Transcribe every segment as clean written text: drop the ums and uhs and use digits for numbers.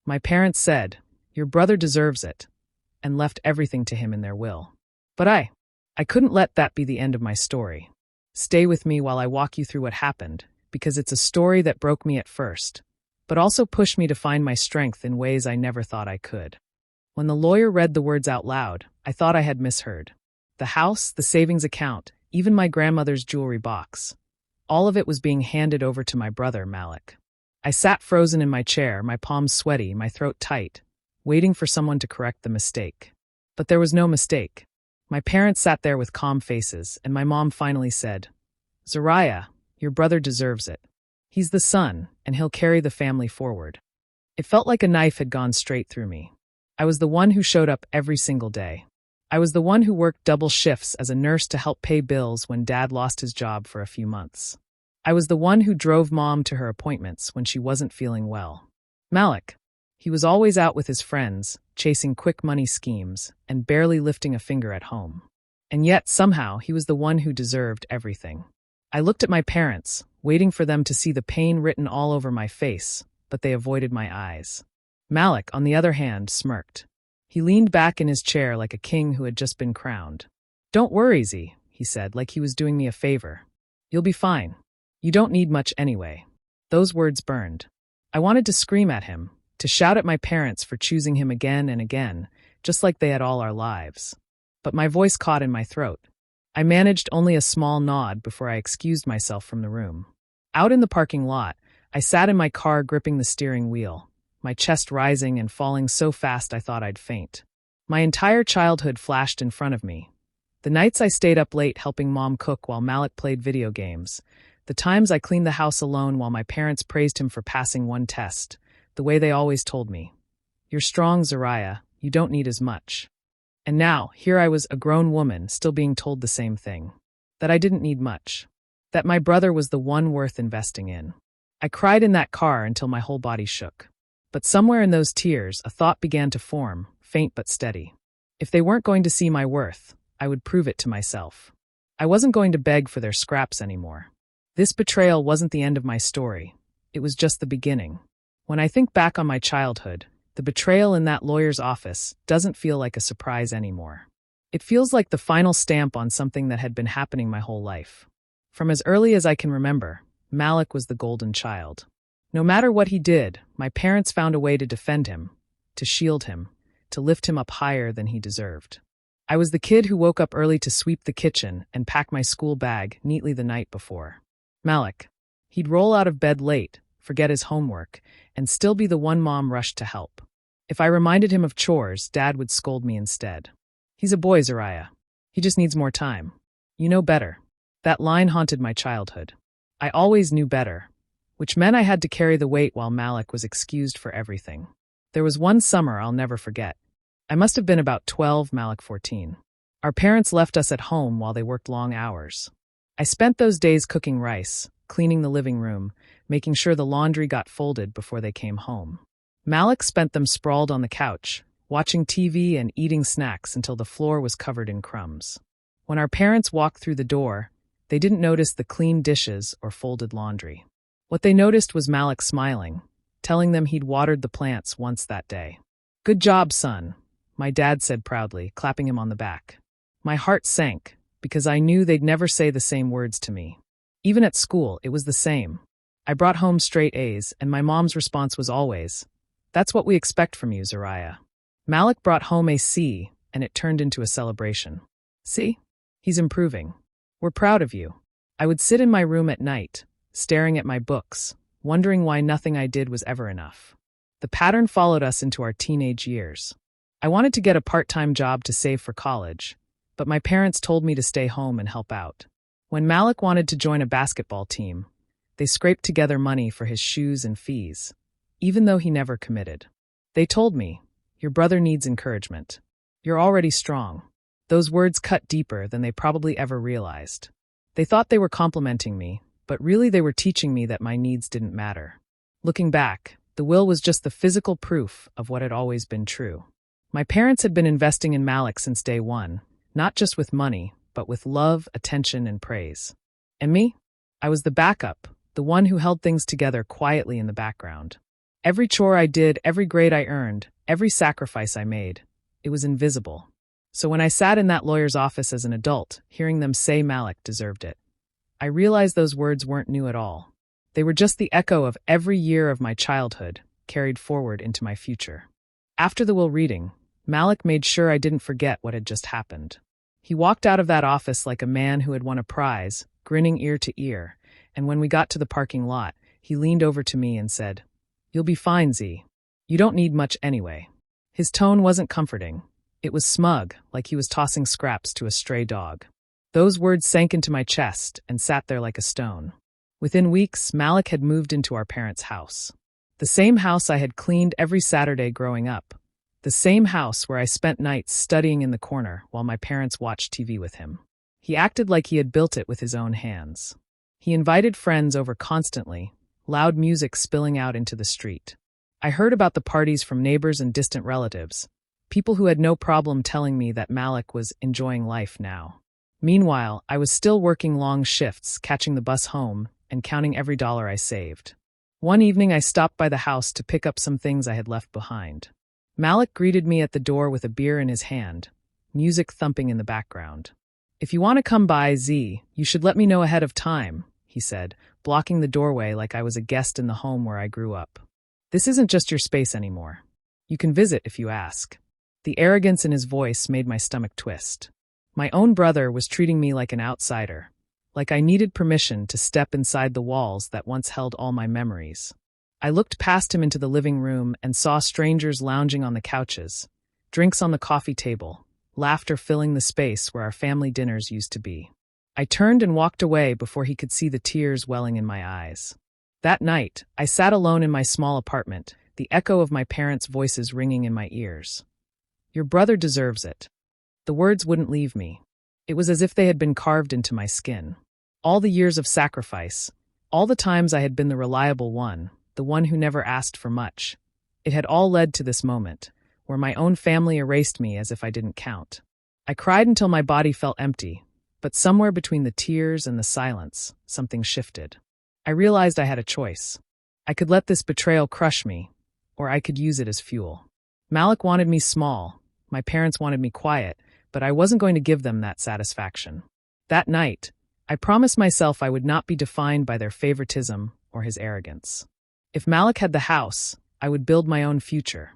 My parents said, "Your brother deserves it," and left everything to him in their will. But I couldn't let that be the end of my story. Stay with me while I walk you through what happened, because it's a story that broke me at first, but also pushed me to find my strength in ways I never thought I could. When the lawyer read the words out loud, I thought I had misheard. The house, the savings account, even my grandmother's jewelry box. All of it was being handed over to my brother, Malik. I sat frozen in my chair, my palms sweaty, my throat tight, waiting for someone to correct the mistake. But there was no mistake. My parents sat there with calm faces, and my mom finally said, "Zariah, your brother deserves it. He's the son, and he'll carry the family forward." It felt like a knife had gone straight through me. I was the one who showed up every single day. I was the one who worked double shifts as a nurse to help pay bills when Dad lost his job for a few months. I was the one who drove Mom to her appointments when she wasn't feeling well. Malik, he was always out with his friends, chasing quick money schemes, and barely lifting a finger at home. And yet, somehow, he was the one who deserved everything. I looked at my parents, waiting for them to see the pain written all over my face, but they avoided my eyes. Malik, on the other hand, smirked. He leaned back in his chair like a king who had just been crowned. "Don't worry, Z," he said, like he was doing me a favor. "You'll be fine. You don't need much anyway." Those words burned. I wanted to scream at him, to shout at my parents for choosing him again and again, just like they had all our lives. But my voice caught in my throat. I managed only a small nod before I excused myself from the room. Out in the parking lot, I sat in my car gripping the steering wheel, my chest rising and falling so fast I thought I'd faint. My entire childhood flashed in front of me. The nights I stayed up late helping Mom cook while Malik played video games. The times I cleaned the house alone while my parents praised him for passing one test, the way they always told me, "You're strong, Zariah, you don't need as much." And now, here I was, a grown woman, still being told the same thing. That I didn't need much. That my brother was the one worth investing in. I cried in that car until my whole body shook. But somewhere in those tears, a thought began to form, faint but steady. If they weren't going to see my worth, I would prove it to myself. I wasn't going to beg for their scraps anymore. This betrayal wasn't the end of my story. It was just the beginning. When I think back on my childhood, the betrayal in that lawyer's office doesn't feel like a surprise anymore. It feels like the final stamp on something that had been happening my whole life. From as early as I can remember, Malik was the golden child. No matter what he did, my parents found a way to defend him, to shield him, to lift him up higher than he deserved. I was the kid who woke up early to sweep the kitchen and pack my school bag neatly the night before. Malik, he'd roll out of bed late, forget his homework, and still be the one Mom rushed to help. If I reminded him of chores, Dad would scold me instead. "He's a boy, Zariah. He just needs more time. You know better." That line haunted my childhood. I always knew better, which meant I had to carry the weight while Malik was excused for everything. There was one summer I'll never forget. I must have been about 12, Malik 14. Our parents left us at home while they worked long hours. I spent those days cooking rice, cleaning the living room, making sure the laundry got folded before they came home. Malik spent them sprawled on the couch, watching TV and eating snacks until the floor was covered in crumbs. When our parents walked through the door, they didn't notice the clean dishes or folded laundry. What they noticed was Malik smiling, telling them he'd watered the plants once that day. "Good job, son," my dad said proudly, clapping him on the back. My heart sank, because I knew they'd never say the same words to me. Even at school, it was the same. I brought home straight A's, and my mom's response was always, "That's what we expect from you, Zariah." Malik brought home a C, and it turned into a celebration. "See? He's improving. We're proud of you." I would sit in my room at night, staring at my books, wondering why nothing I did was ever enough. The pattern followed us into our teenage years. I wanted to get a part-time job to save for college, but my parents told me to stay home and help out. When Malik wanted to join a basketball team, they scraped together money for his shoes and fees, even though he never committed. They told me, "Your brother needs encouragement. You're already strong." Those words cut deeper than they probably ever realized. They thought they were complimenting me, but really they were teaching me that my needs didn't matter. Looking back, the will was just the physical proof of what had always been true. My parents had been investing in Malik since day one, not just with money, but with love, attention, and praise. And me? I was the backup, the one who held things together quietly in the background. Every chore I did, every grade I earned, every sacrifice I made, it was invisible. So when I sat in that lawyer's office as an adult, hearing them say Malik deserved it, I realized those words weren't new at all. They were just the echo of every year of my childhood, carried forward into my future. After the will reading, Malik made sure I didn't forget what had just happened. He walked out of that office like a man who had won a prize, grinning ear to ear, and when we got to the parking lot, he leaned over to me and said, "You'll be fine, Z. You don't need much anyway." His tone wasn't comforting. It was smug, like he was tossing scraps to a stray dog. Those words sank into my chest and sat there like a stone. Within weeks, Malik had moved into our parents' house. The same house I had cleaned every Saturday growing up. The same house where I spent nights studying in the corner while my parents watched TV with him. He acted like he had built it with his own hands. He invited friends over constantly, loud music spilling out into the street. I heard about the parties from neighbors and distant relatives, people who had no problem telling me that Malik was enjoying life now. Meanwhile, I was still working long shifts, catching the bus home, and counting every dollar I saved. One evening I stopped by the house to pick up some things I had left behind. Malik greeted me at the door with a beer in his hand, music thumping in the background. "If you want to come by, Z, you should let me know ahead of time," he said, blocking the doorway like I was a guest in the home where I grew up. "This isn't just your space anymore. You can visit if you ask." The arrogance in his voice made my stomach twist. My own brother was treating me like an outsider, like I needed permission to step inside the walls that once held all my memories. I looked past him into the living room and saw strangers lounging on the couches, drinks on the coffee table, laughter filling the space where our family dinners used to be. I turned and walked away before he could see the tears welling in my eyes. That night, I sat alone in my small apartment, the echo of my parents' voices ringing in my ears. "Your brother deserves it." The words wouldn't leave me. It was as if they had been carved into my skin. All the years of sacrifice, all the times I had been the reliable one, the one who never asked for much. It had all led to this moment, where my own family erased me as if I didn't count. I cried until my body felt empty, but somewhere between the tears and the silence, something shifted. I realized I had a choice. I could let this betrayal crush me, or I could use it as fuel. Malik wanted me small, my parents wanted me quiet, but I wasn't going to give them that satisfaction. That night, I promised myself I would not be defined by their favoritism or his arrogance. If Malik had the house, I would build my own future,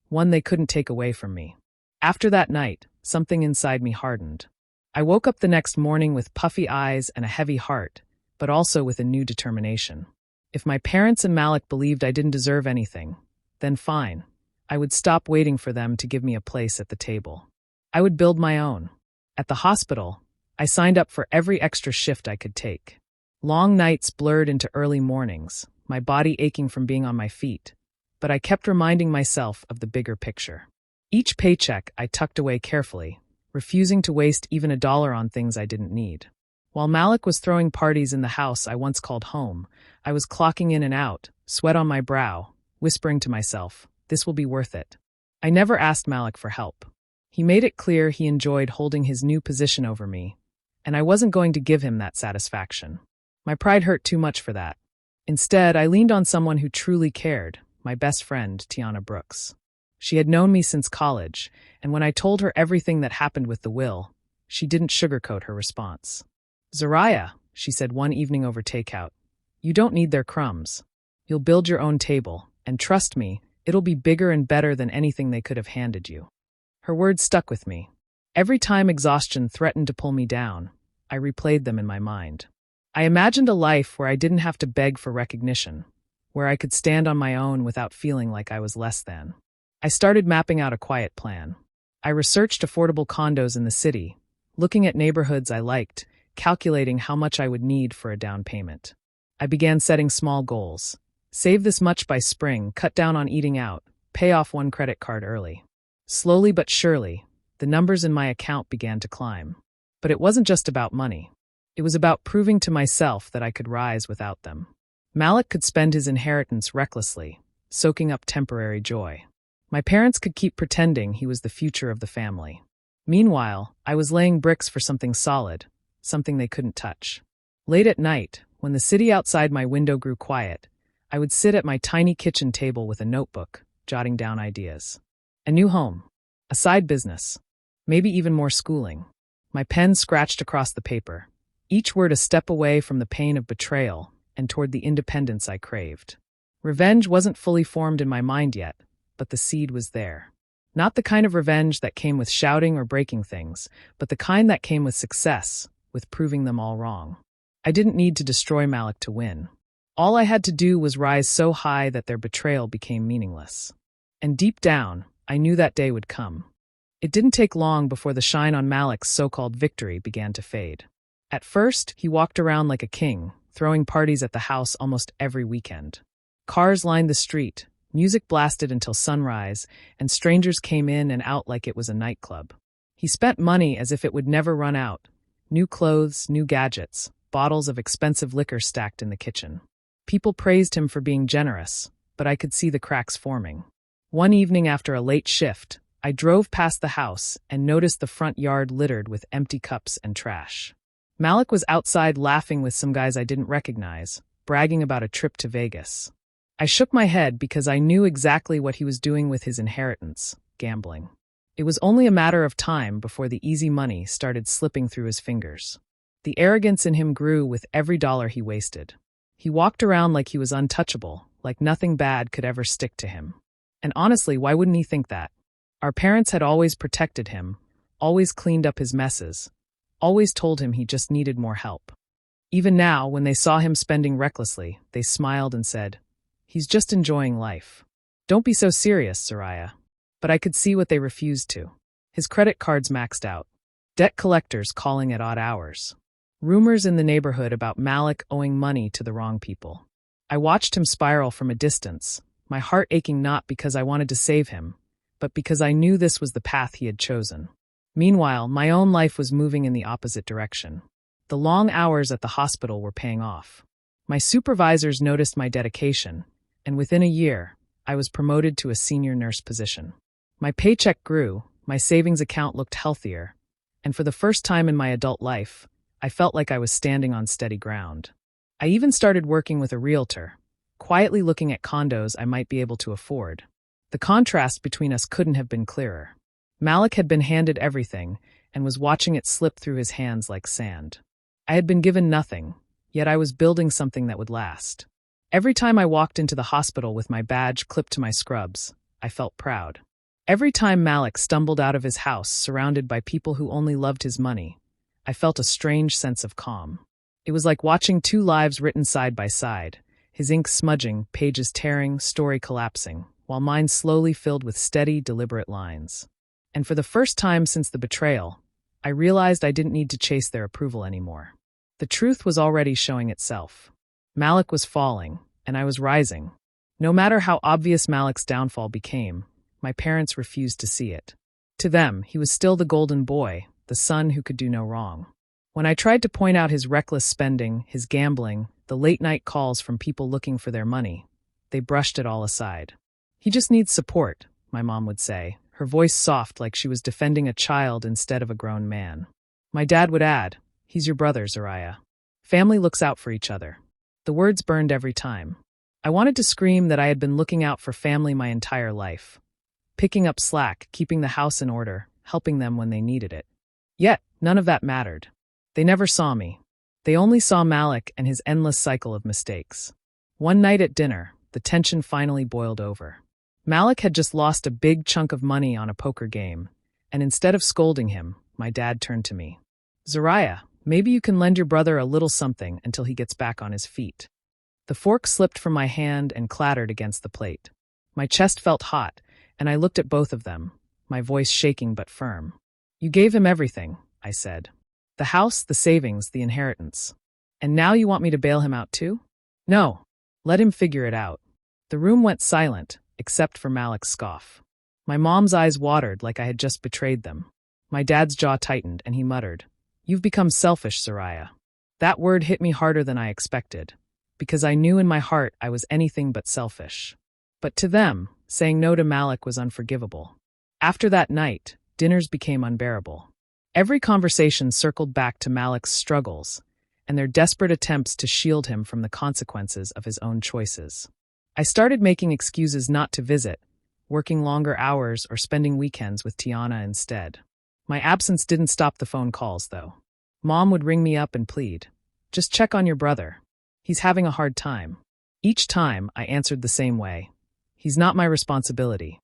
one they couldn't take away from me. After that night, something inside me hardened. I woke up the next morning with puffy eyes and a heavy heart, but also with a new determination. If my parents and Malik believed I didn't deserve anything, then fine. I would stop waiting for them to give me a place at the table. I would build my own. At the hospital, I signed up for every extra shift I could take. Long nights blurred into early mornings, my body aching from being on my feet, but I kept reminding myself of the bigger picture. Each paycheck I tucked away carefully, refusing to waste even $1 on things I didn't need. While Malik was throwing parties in the house I once called home, I was clocking in and out, sweat on my brow, whispering to myself, "This will be worth it." I never asked Malik for help. He made it clear he enjoyed holding his new position over me, and I wasn't going to give him that satisfaction. My pride hurt too much for that. Instead, I leaned on someone who truly cared, my best friend, Tiana Brooks. She had known me since college, and when I told her everything that happened with the will, she didn't sugarcoat her response. "Zariah," she said one evening over takeout, "you don't need their crumbs. You'll build your own table, and trust me, it'll be bigger and better than anything they could have handed you." Her words stuck with me. Every time exhaustion threatened to pull me down, I replayed them in my mind. I imagined a life where I didn't have to beg for recognition, where I could stand on my own without feeling like I was less than. I started mapping out a quiet plan. I researched affordable condos in the city, looking at neighborhoods I liked, calculating how much I would need for a down payment. I began setting small goals. Save this much by spring, cut down on eating out, pay off one credit card early. Slowly but surely, the numbers in my account began to climb. But it wasn't just about money. It was about proving to myself that I could rise without them. Malik could spend his inheritance recklessly, soaking up temporary joy. My parents could keep pretending he was the future of the family. Meanwhile, I was laying bricks for something solid, something they couldn't touch. Late at night, when the city outside my window grew quiet, I would sit at my tiny kitchen table with a notebook, jotting down ideas. A new home. A side business. Maybe even more schooling. My pen scratched across the paper, each word a step away from the pain of betrayal and toward the independence I craved. Revenge wasn't fully formed in my mind yet, but the seed was there. Not the kind of revenge that came with shouting or breaking things, but the kind that came with success, with proving them all wrong. I didn't need to destroy Malik to win. All I had to do was rise so high that their betrayal became meaningless. And deep down, I knew that day would come. It didn't take long before the shine on Malik's so-called victory began to fade. At first, he walked around like a king, throwing parties at the house almost every weekend. Cars lined the street, music blasted until sunrise, and strangers came in and out like it was a nightclub. He spent money as if it would never run out. New clothes, new gadgets, bottles of expensive liquor stacked in the kitchen. People praised him for being generous, but I could see the cracks forming. One evening after a late shift, I drove past the house and noticed the front yard littered with empty cups and trash. Malik was outside laughing with some guys I didn't recognize, bragging about a trip to Vegas. I shook my head because I knew exactly what he was doing with his inheritance, gambling. It was only a matter of time before the easy money started slipping through his fingers. The arrogance in him grew with every dollar he wasted. He walked around like he was untouchable, like nothing bad could ever stick to him. And honestly, why wouldn't he think that? Our parents had always protected him, always cleaned up his messes, always told him he just needed more help. Even now, when they saw him spending recklessly, they smiled and said, "He's just enjoying life. Don't be so serious, Zariah." But I could see what they refused to. His credit cards maxed out. Debt collectors calling at odd hours. Rumors in the neighborhood about Malik owing money to the wrong people. I watched him spiral from a distance, my heart aching not because I wanted to save him, but because I knew this was the path he had chosen. Meanwhile, my own life was moving in the opposite direction. The long hours at the hospital were paying off. My supervisors noticed my dedication, and within a year, I was promoted to a senior nurse position. My paycheck grew, my savings account looked healthier, and for the first time in my adult life, I felt like I was standing on steady ground. I even started working with a realtor, quietly looking at condos I might be able to afford. The contrast between us couldn't have been clearer. Malik had been handed everything and was watching it slip through his hands like sand. I had been given nothing, yet I was building something that would last. Every time I walked into the hospital with my badge clipped to my scrubs, I felt proud. Every time Malik stumbled out of his house surrounded by people who only loved his money, I felt a strange sense of calm. It was like watching two lives written side by side, his ink smudging, pages tearing, story collapsing, while mine slowly filled with steady, deliberate lines. And for the first time since the betrayal, I realized I didn't need to chase their approval anymore. The truth was already showing itself. Malik was falling, and I was rising. No matter how obvious Malik's downfall became, my parents refused to see it. To them, he was still the golden boy, the son who could do no wrong. When I tried to point out his reckless spending, his gambling, the late-night calls from people looking for their money, they brushed it all aside. "He just needs support," my mom would say, her voice soft like she was defending a child instead of a grown man. My dad would add, "He's your brother, Zariah. Family looks out for each other." The words burned every time. I wanted to scream that I had been looking out for family my entire life, picking up slack, keeping the house in order, helping them when they needed it. Yet, none of that mattered. They never saw me. They only saw Malik and his endless cycle of mistakes. One night at dinner, the tension finally boiled over. Malik had just lost a big chunk of money on a poker game, and instead of scolding him, my dad turned to me. "Zariah, maybe you can lend your brother a little something until he gets back on his feet." The fork slipped from my hand and clattered against the plate. My chest felt hot, and I looked at both of them, my voice shaking but firm. "You gave him everything," I said. "The house, the savings, the inheritance. And now you want me to bail him out too?" "No. Let him figure it out." The room went silent, except for Malik's scoff. My mom's eyes watered like I had just betrayed them. My dad's jaw tightened, and he muttered, "You've become selfish, Zariah." That word hit me harder than I expected, because I knew in my heart I was anything but selfish. But to them, saying no to Malik was unforgivable. After that night, dinners became unbearable. Every conversation circled back to Malik's struggles and their desperate attempts to shield him from the consequences of his own choices. I started making excuses not to visit, working longer hours or spending weekends with Tiana instead. My absence didn't stop the phone calls, though. Mom would ring me up and plead, "Just check on your brother. He's having a hard time." Each time, I answered the same way. He's not my responsibility.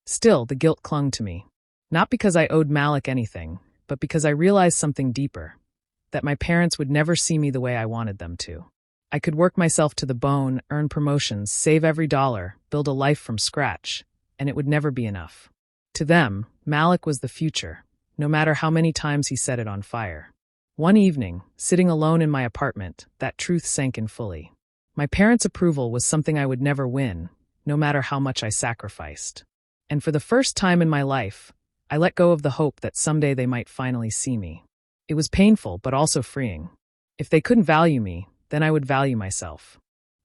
Still, the guilt clung to me. Not because I owed Malik anything, but because I realized something deeper. That my parents would never see me the way I wanted them to. I could work myself to the bone, earn promotions, save every dollar, build a life from scratch, and it would never be enough. To them, Malik was the future, no matter how many times he set it on fire. One evening, sitting alone in my apartment, that truth sank in fully. My parents' approval was something I would never win, no matter how much I sacrificed. And for the first time in my life, I let go of the hope that someday they might finally see me. It was painful, but also freeing. If they couldn't value me, then I would value myself.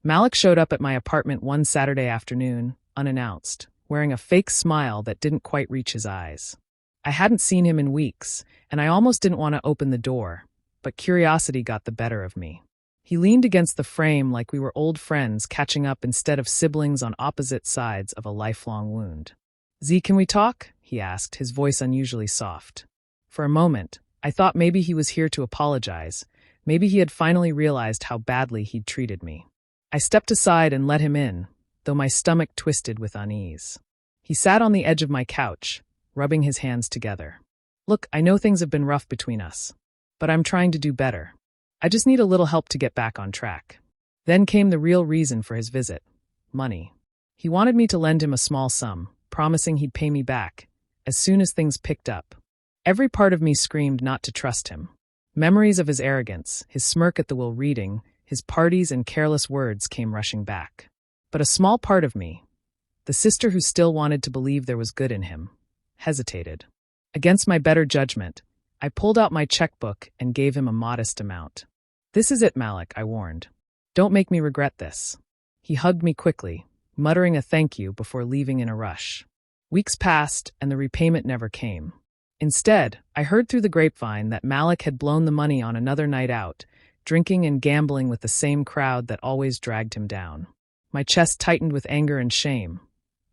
Malik showed up at my apartment one Saturday afternoon, unannounced, wearing a fake smile that didn't quite reach his eyes. I hadn't seen him in weeks, and I almost didn't want to open the door, but curiosity got the better of me. He leaned against the frame like we were old friends catching up instead of siblings on opposite sides of a lifelong wound. "Z, can we talk?" he asked, his voice unusually soft. For a moment, I thought maybe he was here to apologize. Maybe he had finally realized how badly he'd treated me. I stepped aside and let him in, though my stomach twisted with unease. He sat on the edge of my couch, rubbing his hands together. "Look, I know things have been rough between us, but I'm trying to do better. I just need a little help to get back on track." Then came the real reason for his visit: money. He wanted me to lend him a small sum, promising he'd pay me back as soon as things picked up. Every part of me screamed not to trust him. Memories of his arrogance, his smirk at the will reading, his parties and careless words came rushing back. But a small part of me, the sister who still wanted to believe there was good in him, hesitated. Against my better judgment, I pulled out my checkbook and gave him a modest amount. "This is it, Malik," I warned. "Don't make me regret this." He hugged me quickly, muttering a thank you before leaving in a rush. Weeks passed, and the repayment never came. Instead, I heard through the grapevine that Malik had blown the money on another night out, drinking and gambling with the same crowd that always dragged him down. My chest tightened with anger and shame.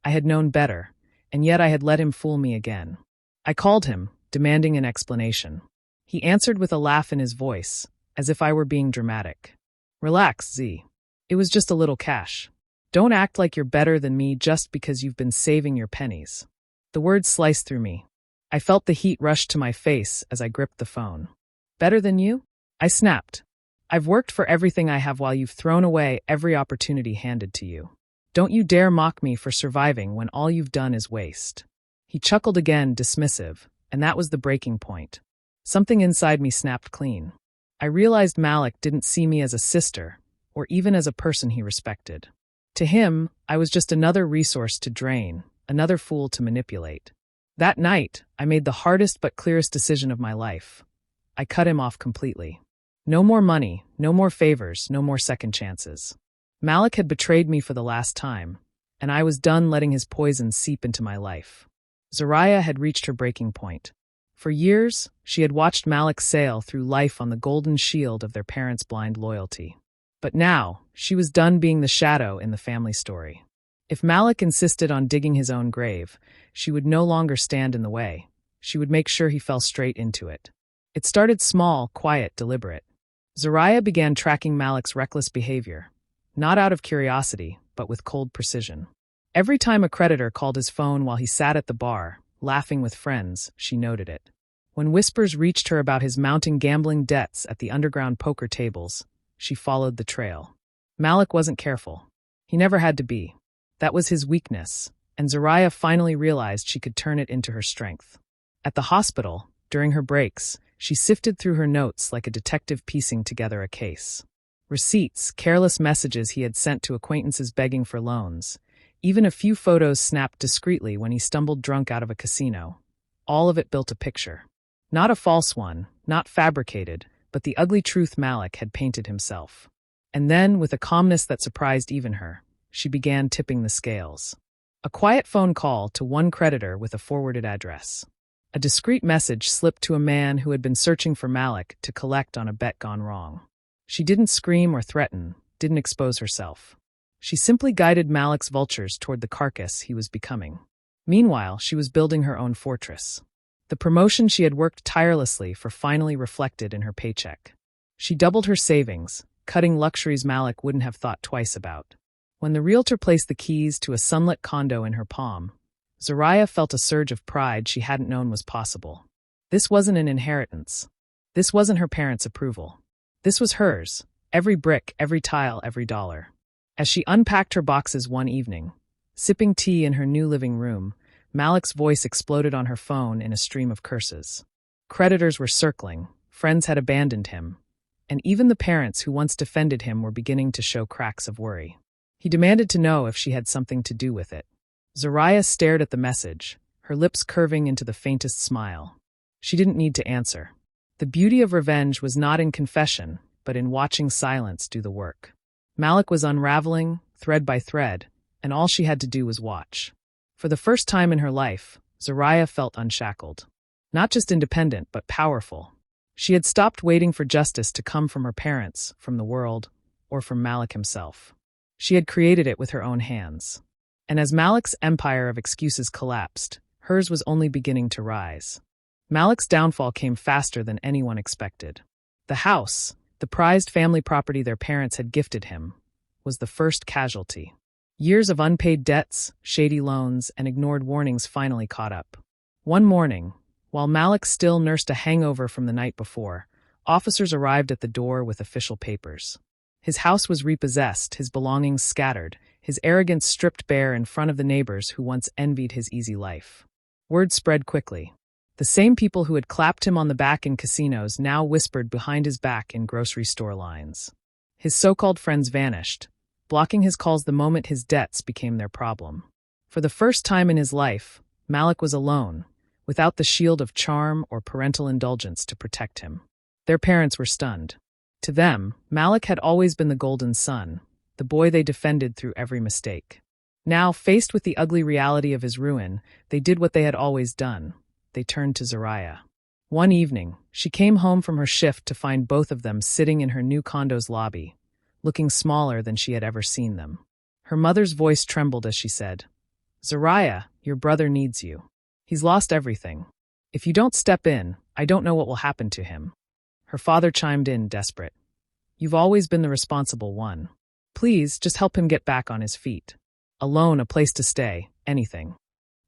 I had known better, and yet I had let him fool me again. I called him, demanding an explanation. He answered with a laugh in his voice, as if I were being dramatic. "Relax, Z. It was just a little cash. Don't act like you're better than me just because you've been saving your pennies." The words sliced through me. I felt the heat rush to my face as I gripped the phone. "Better than you?" I snapped. "I've worked for everything I have while you've thrown away every opportunity handed to you. Don't you dare mock me for surviving when all you've done is waste." He chuckled again, dismissive, and that was the breaking point. Something inside me snapped clean. I realized Malik didn't see me as a sister, or even as a person he respected. To him, I was just another resource to drain, another fool to manipulate. That night, I made the hardest but clearest decision of my life. I cut him off completely. No more money, no more favors, no more second chances. Malik had betrayed me for the last time, and I was done letting his poison seep into my life. Zariah had reached her breaking point. For years, she had watched Malik sail through life on the golden shield of their parents' blind loyalty. But now, she was done being the shadow in the family story. If Malik insisted on digging his own grave, she would no longer stand in the way. She would make sure he fell straight into it. It started small, quiet, deliberate. Zariah began tracking Malik's reckless behavior, not out of curiosity, but with cold precision. Every time a creditor called his phone while he sat at the bar, laughing with friends, she noted it. When whispers reached her about his mounting gambling debts at the underground poker tables, she followed the trail. Malik wasn't careful. He never had to be. That was his weakness, and Zariah finally realized she could turn it into her strength. At the hospital, during her breaks, she sifted through her notes like a detective piecing together a case. Receipts, careless messages he had sent to acquaintances begging for loans, even a few photos snapped discreetly when he stumbled drunk out of a casino. All of it built a picture. Not a false one, not fabricated, but the ugly truth Malik had painted himself. And then, with a calmness that surprised even her, she began tipping the scales. A quiet phone call to one creditor with a forwarded address. A discreet message slipped to a man who had been searching for Malik to collect on a bet gone wrong. She didn't scream or threaten, didn't expose herself. She simply guided Malik's vultures toward the carcass he was becoming. Meanwhile, she was building her own fortress. The promotion she had worked tirelessly for finally reflected in her paycheck. She doubled her savings, cutting luxuries Malik wouldn't have thought twice about. When the realtor placed the keys to a sunlit condo in her palm, Zariah felt a surge of pride she hadn't known was possible. This wasn't an inheritance. This wasn't her parents' approval. This was hers, every brick, every tile, every dollar. As she unpacked her boxes one evening, sipping tea in her new living room, Malik's voice exploded on her phone in a stream of curses. Creditors were circling, friends had abandoned him, and even the parents who once defended him were beginning to show cracks of worry. He demanded to know if she had something to do with it. Zariah stared at the message, her lips curving into the faintest smile. She didn't need to answer. The beauty of revenge was not in confession, but in watching silence do the work. Malik was unraveling, thread by thread, and all she had to do was watch. For the first time in her life, Zariah felt unshackled. Not just independent, but powerful. She had stopped waiting for justice to come from her parents, from the world, or from Malik himself. She had created it with her own hands. And as Malik's empire of excuses collapsed, hers was only beginning to rise. Malik's downfall came faster than anyone expected. The house, the prized family property their parents had gifted him, was the first casualty. Years of unpaid debts, shady loans, and ignored warnings finally caught up. One morning, while Malik still nursed a hangover from the night before, officers arrived at the door with official papers. His house was repossessed, his belongings scattered, his arrogance stripped bare in front of the neighbors who once envied his easy life. Word spread quickly. The same people who had clapped him on the back in casinos now whispered behind his back in grocery store lines. His so-called friends vanished, blocking his calls the moment his debts became their problem. For the first time in his life, Malik was alone, without the shield of charm or parental indulgence to protect him. Their parents were stunned. To them, Malik had always been the golden son, the boy they defended through every mistake. Now, faced with the ugly reality of his ruin, they did what they had always done. They turned to Zariah. One evening, she came home from her shift to find both of them sitting in her new condo's lobby, looking smaller than she had ever seen them. Her mother's voice trembled as she said, "Zariah, your brother needs you. He's lost everything. If you don't step in, I don't know what will happen to him." Her father chimed in, desperate. "You've always been the responsible one. Please, just help him get back on his feet. Alone, a place to stay, anything."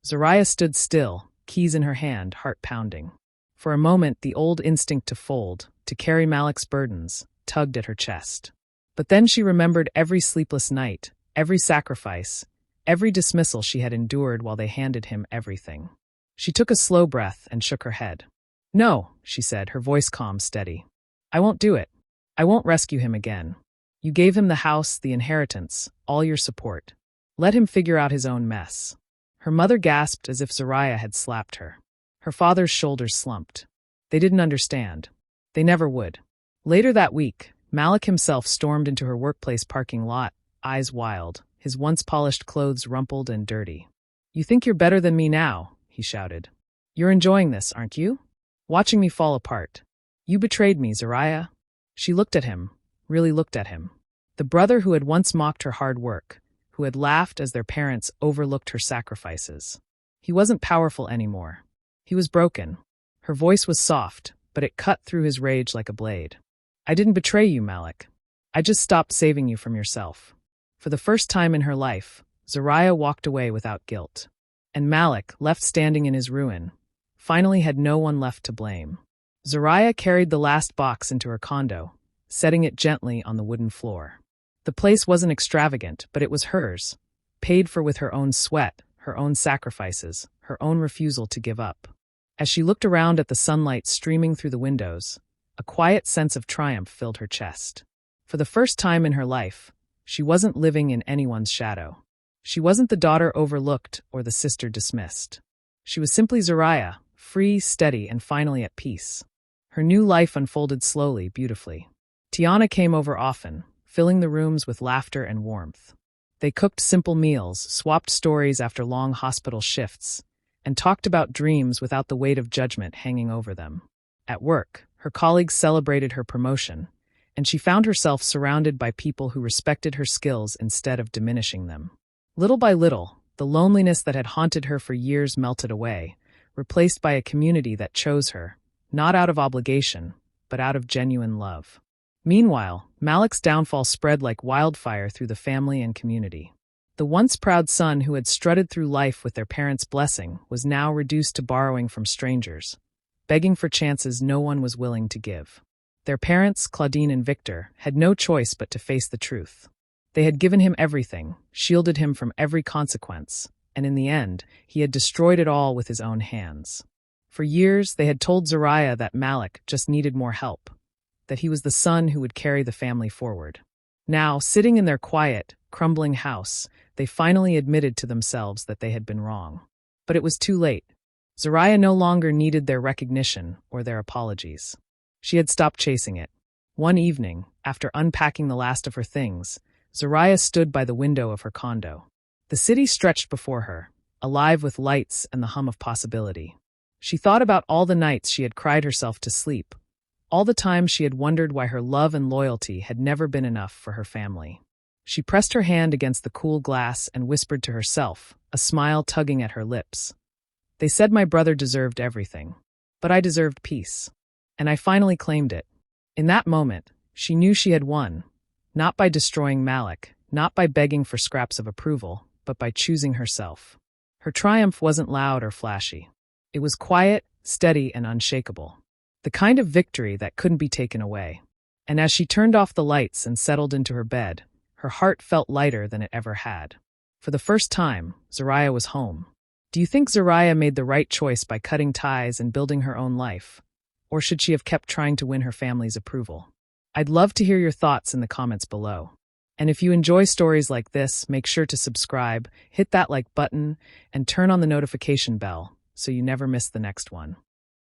Zariah stood still, keys in her hand, heart pounding. For a moment, the old instinct to fold, to carry Malik's burdens, tugged at her chest. But then she remembered every sleepless night, every sacrifice, every dismissal she had endured while they handed him everything. She took a slow breath and shook her head. "No," she said, her voice calm, steady. "I won't do it. I won't rescue him again. You gave him the house, the inheritance, all your support. Let him figure out his own mess." Her mother gasped as if Zariah had slapped her. Her father's shoulders slumped. They didn't understand. They never would. Later that week, Malik himself stormed into her workplace parking lot, eyes wild, his once polished clothes rumpled and dirty. "You think you're better than me now," he shouted. "You're enjoying this, aren't you? Watching me fall apart. You betrayed me, Zariah." She looked at him, really looked at him. The brother who had once mocked her hard work, who had laughed as their parents overlooked her sacrifices. He wasn't powerful anymore. He was broken. Her voice was soft, but it cut through his rage like a blade. "I didn't betray you, Malik. I just stopped saving you from yourself." For the first time in her life, Zariah walked away without guilt. And Malik, left standing in his ruin, finally had no one left to blame. Zariah carried the last box into her condo, setting it gently on the wooden floor. The place wasn't extravagant, but it was hers, paid for with her own sweat, her own sacrifices, her own refusal to give up. As she looked around at the sunlight streaming through the windows, a quiet sense of triumph filled her chest. For the first time in her life, she wasn't living in anyone's shadow. She wasn't the daughter overlooked or the sister dismissed. She was simply Zariah, free, steady, and finally at peace. Her new life unfolded slowly, beautifully. Tiana came over often, filling the rooms with laughter and warmth. They cooked simple meals, swapped stories after long hospital shifts, and talked about dreams without the weight of judgment hanging over them. At work, her colleagues celebrated her promotion, and she found herself surrounded by people who respected her skills instead of diminishing them. Little by little, the loneliness that had haunted her for years melted away, replaced by a community that chose her, not out of obligation, but out of genuine love. Meanwhile, Malik's downfall spread like wildfire through the family and community. The once proud son who had strutted through life with their parents' blessing was now reduced to borrowing from strangers, begging for chances no one was willing to give. Their parents, Claudine and Victor, had no choice but to face the truth. They had given him everything, shielded him from every consequence, and in the end, he had destroyed it all with his own hands. For years, they had told Zariah that Malik just needed more help, that he was the son who would carry the family forward. Now, sitting in their quiet, crumbling house, they finally admitted to themselves that they had been wrong. But it was too late. Zariah no longer needed their recognition or their apologies. She had stopped chasing it. One evening, after unpacking the last of her things, Zariah stood by the window of her condo. The city stretched before her, alive with lights and the hum of possibility. She thought about all the nights she had cried herself to sleep, all the times she had wondered why her love and loyalty had never been enough for her family. She pressed her hand against the cool glass and whispered to herself, a smile tugging at her lips. They said my brother deserved everything, but I deserved peace. And I finally claimed it. In that moment, she knew she had won, not by destroying Malik, not by begging for scraps of approval, but by choosing herself. Her triumph wasn't loud or flashy. It was quiet, steady, and unshakable. The kind of victory that couldn't be taken away. And as she turned off the lights and settled into her bed, her heart felt lighter than it ever had. For the first time, Zariah was home. Do you think Zariah made the right choice by cutting ties and building her own life? Or should she have kept trying to win her family's approval? I'd love to hear your thoughts in the comments below. And if you enjoy stories like this, make sure to subscribe, hit that like button, and turn on the notification bell so you never miss the next one.